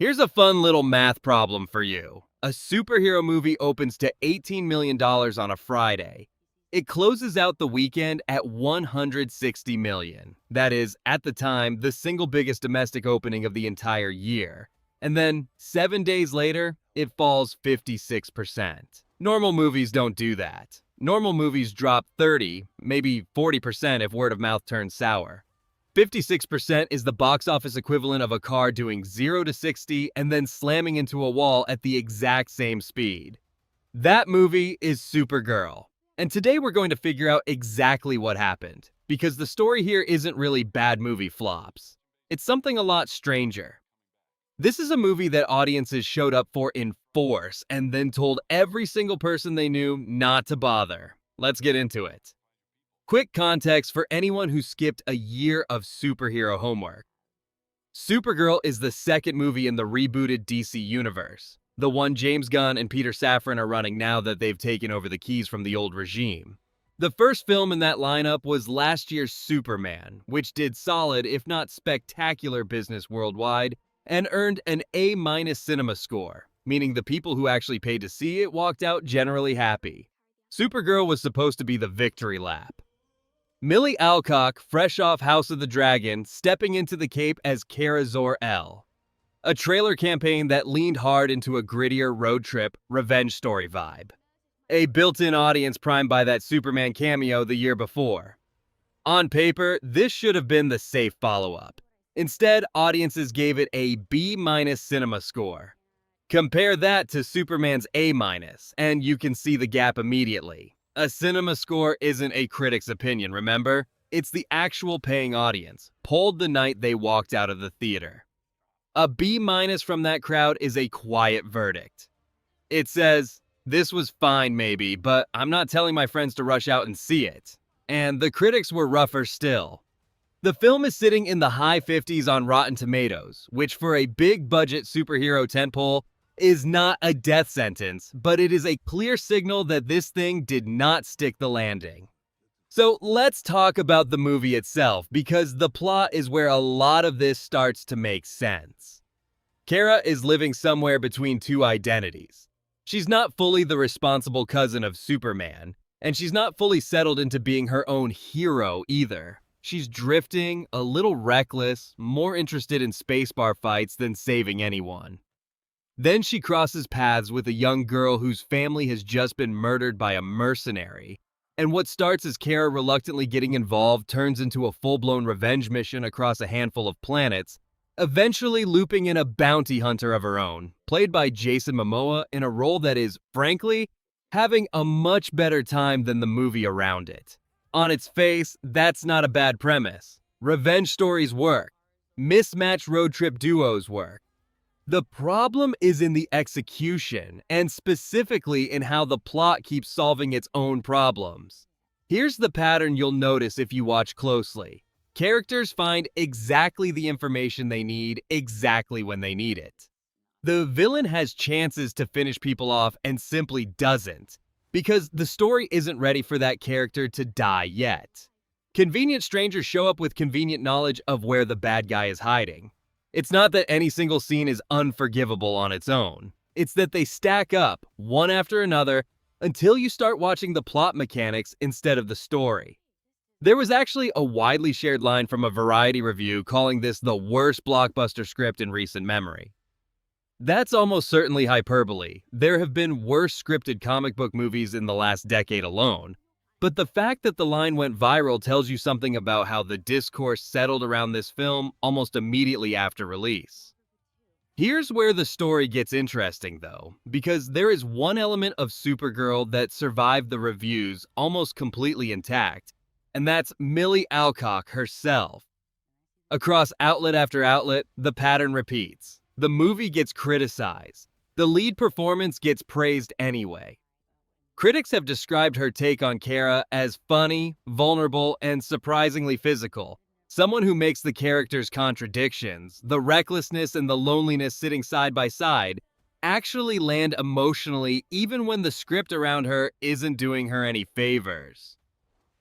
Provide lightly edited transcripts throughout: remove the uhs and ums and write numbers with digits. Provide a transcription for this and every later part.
Here's a fun little math problem for you. A superhero movie opens to $18 million on a Friday. It closes out the weekend at $160 million. That is, at the time, the single biggest domestic opening of the entire year. And then, 7 days later, it falls 56%. Normal movies don't do that. Normal movies drop 30, maybe 40% if word of mouth turns sour. 56% is the box office equivalent of a car doing 0 to 60 and then slamming into a wall at the exact same speed. That movie is Supergirl. And today we're going to figure out exactly what happened, because the story here isn't really bad movie flops. It's something a lot stranger. This is a movie that audiences showed up for in force and then told every single person they knew not to bother. Let's get into it. Quick context for anyone who skipped a year of superhero homework. Supergirl is the second movie in the rebooted DC universe, the one James Gunn and Peter Safran are running now that they've taken over the keys from the old regime. The first film in that lineup was last year's Superman, which did solid if not spectacular business worldwide, and earned an A- CinemaScore, meaning the people who actually paid to see it walked out generally happy. Supergirl was supposed to be the victory lap. Milly Alcock, fresh off House of the Dragon, stepping into the cape as Kara Zor-El. A trailer campaign that leaned hard into a grittier road trip, revenge story vibe. A built-in audience primed by that Superman cameo the year before. On paper, this should have been the safe follow-up. Instead, audiences gave it a B- CinemaScore. Compare that to Superman's A-, and you can see the gap immediately. A CinemaScore isn't a critic's opinion, remember? It's the actual paying audience, polled the night they walked out of the theater. A B- from that crowd is a quiet verdict. It says, "This was fine maybe, but I'm not telling my friends to rush out and see it." And the critics were rougher still. The film is sitting in the high 50s on Rotten Tomatoes, which for a big-budget superhero tentpole is not a death sentence, but it is a clear signal that this thing did not stick the landing. So let's talk about the movie itself, because the plot is where a lot of this starts to make sense. Kara is living somewhere between two identities. She's not fully the responsible cousin of Superman, and she's not fully settled into being her own hero either. She's drifting, a little reckless, more interested in spacebar fights than saving anyone. Then she crosses paths with a young girl whose family has just been murdered by a mercenary, and what starts as Kara reluctantly getting involved turns into a full-blown revenge mission across a handful of planets, eventually looping in a bounty hunter of her own, played by Jason Momoa in a role that is, frankly, having a much better time than the movie around it. On its face, that's not a bad premise. Revenge stories work. Mismatched road trip duos work. The problem is in the execution, and specifically in how the plot keeps solving its own problems. Here's the pattern you'll notice if you watch closely. Characters find exactly the information they need exactly when they need it. The villain has chances to finish people off and simply doesn't, because the story isn't ready for that character to die yet. Convenient strangers show up with convenient knowledge of where the bad guy is hiding. It's not that any single scene is unforgivable on its own. It's that they stack up, one after another, until you start watching the plot mechanics instead of the story. There was actually a widely shared line from a Variety review calling this the worst blockbuster script in recent memory. That's almost certainly hyperbole. There have been worse scripted comic book movies in the last decade alone. But the fact that the line went viral tells you something about how the discourse settled around this film almost immediately after release. Here's where the story gets interesting though, because there is one element of Supergirl that survived the reviews almost completely intact, and that's Milly Alcock herself. Across outlet after outlet, the pattern repeats. The movie gets criticized. The lead performance gets praised anyway. Critics have described her take on Kara as funny, vulnerable, and surprisingly physical. Someone who makes the character's contradictions, the recklessness and the loneliness sitting side by side, actually land emotionally even when the script around her isn't doing her any favors.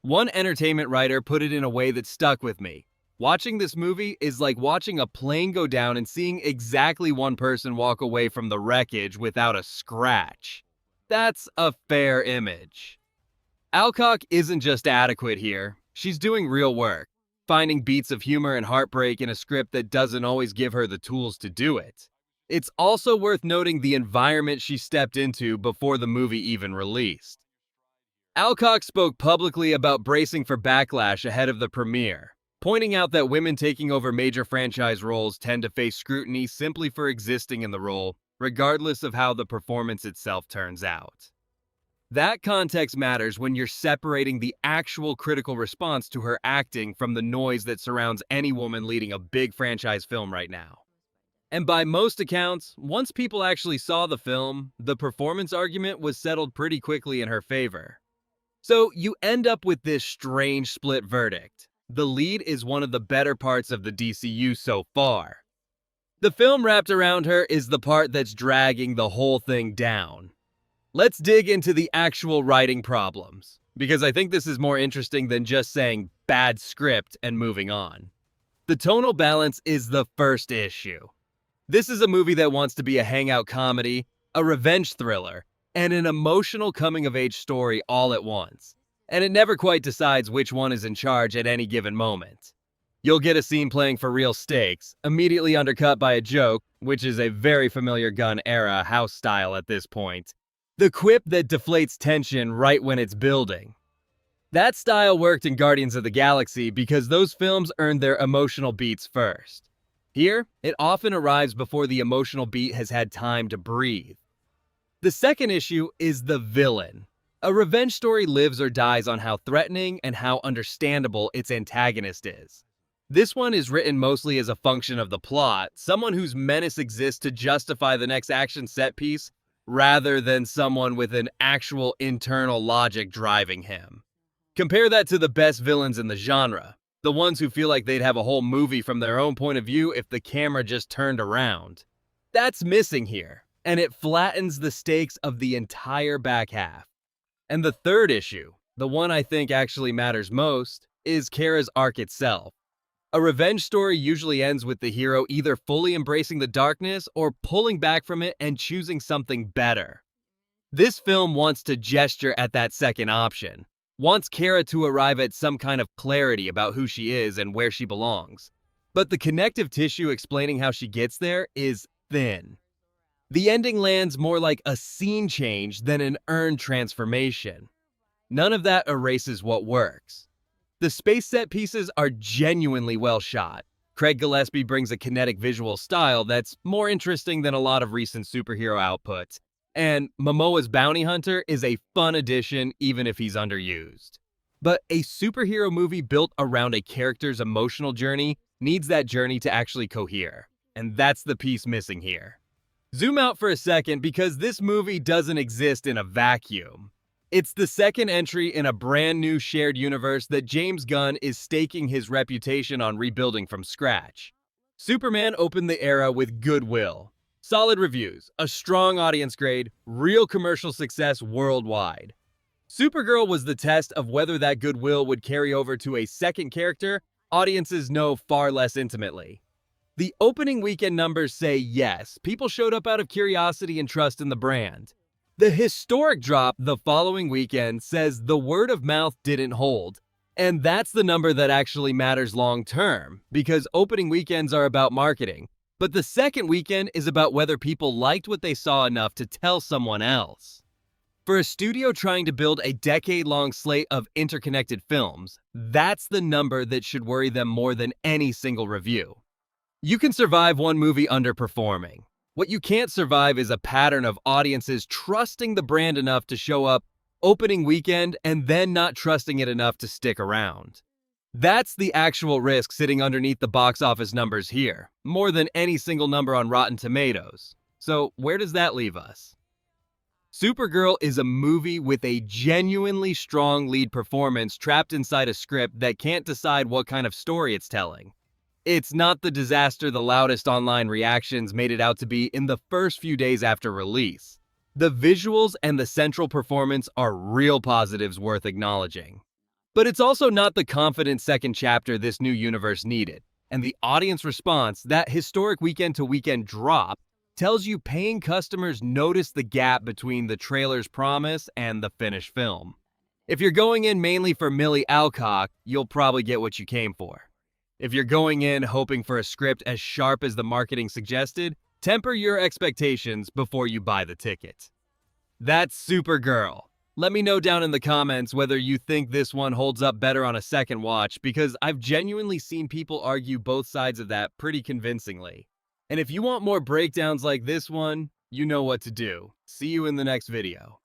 One entertainment writer put it in a way that stuck with me. Watching this movie is like watching a plane go down and seeing exactly one person walk away from the wreckage without a scratch. That's a fair image. Alcock isn't just adequate here, she's doing real work, finding beats of humor and heartbreak in a script that doesn't always give her the tools to do it. It's also worth noting the environment she stepped into before the movie even released. Alcock spoke publicly about bracing for backlash ahead of the premiere, pointing out that women taking over major franchise roles tend to face scrutiny simply for existing in the role, regardless of how the performance itself turns out. That context matters when you're separating the actual critical response to her acting from the noise that surrounds any woman leading a big franchise film right now. And by most accounts, once people actually saw the film, the performance argument was settled pretty quickly in her favor. So you end up with this strange split verdict. The lead is one of the better parts of the DCU so far. The film wrapped around her is the part that's dragging the whole thing down. Let's dig into the actual writing problems, because I think this is more interesting than just saying bad script and moving on. The tonal balance is the first issue. This is a movie that wants to be a hangout comedy, a revenge thriller, and an emotional coming-of-age story all at once, and it never quite decides which one is in charge at any given moment. You'll get a scene playing for real stakes, immediately undercut by a joke, which is a very familiar Gunn-era house style at this point. The quip that deflates tension right when it's building. That style worked in Guardians of the Galaxy because those films earned their emotional beats first. Here, it often arrives before the emotional beat has had time to breathe. The second issue is the villain. A revenge story lives or dies on how threatening and how understandable its antagonist is. This one is written mostly as a function of the plot, someone whose menace exists to justify the next action set piece, rather than someone with an actual internal logic driving him. Compare that to the best villains in the genre, the ones who feel like they'd have a whole movie from their own point of view if the camera just turned around. That's missing here, and it flattens the stakes of the entire back half. And the third issue, the one I think actually matters most, is Kara's arc itself. A revenge story usually ends with the hero either fully embracing the darkness or pulling back from it and choosing something better. This film wants to gesture at that second option, wants Kara to arrive at some kind of clarity about who she is and where she belongs. But the connective tissue explaining how she gets there is thin. The ending lands more like a scene change than an earned transformation. None of that erases what works. The space set pieces are genuinely well shot. Craig Gillespie brings a kinetic visual style that's more interesting than a lot of recent superhero outputs. And Momoa's bounty hunter is a fun addition even if he's underused. But a superhero movie built around a character's emotional journey needs that journey to actually cohere. And that's the piece missing here. Zoom out for a second because this movie doesn't exist in a vacuum. It's the second entry in a brand new shared universe that James Gunn is staking his reputation on rebuilding from scratch. Superman opened the era with goodwill, solid reviews, a strong audience grade, real commercial success worldwide. Supergirl was the test of whether that goodwill would carry over to a second character audiences know far less intimately. The opening weekend numbers say yes, people showed up out of curiosity and trust in the brand. The historic drop the following weekend says the word of mouth didn't hold, and that's the number that actually matters long term, because opening weekends are about marketing, but the second weekend is about whether people liked what they saw enough to tell someone else. For a studio trying to build a decade-long slate of interconnected films, that's the number that should worry them more than any single review. You can survive one movie underperforming. What you can't survive is a pattern of audiences trusting the brand enough to show up opening weekend and then not trusting it enough to stick around. That's the actual risk sitting underneath the box office numbers here, more than any single number on Rotten Tomatoes. So where does that leave us? Supergirl is a movie with a genuinely strong lead performance trapped inside a script that can't decide what kind of story it's telling. It's not the disaster the loudest online reactions made it out to be in the first few days after release. The visuals and the central performance are real positives worth acknowledging. But it's also not the confident second chapter this new universe needed. And the audience response, that historic weekend-to-weekend drop, tells you paying customers notice the gap between the trailer's promise and the finished film. If you're going in mainly for Milly Alcock, you'll probably get what you came for. If you're going in hoping for a script as sharp as the marketing suggested, temper your expectations before you buy the ticket. That's Supergirl. Let me know down in the comments whether you think this one holds up better on a second watch, because I've genuinely seen people argue both sides of that pretty convincingly. And if you want more breakdowns like this one, you know what to do. See you in the next video.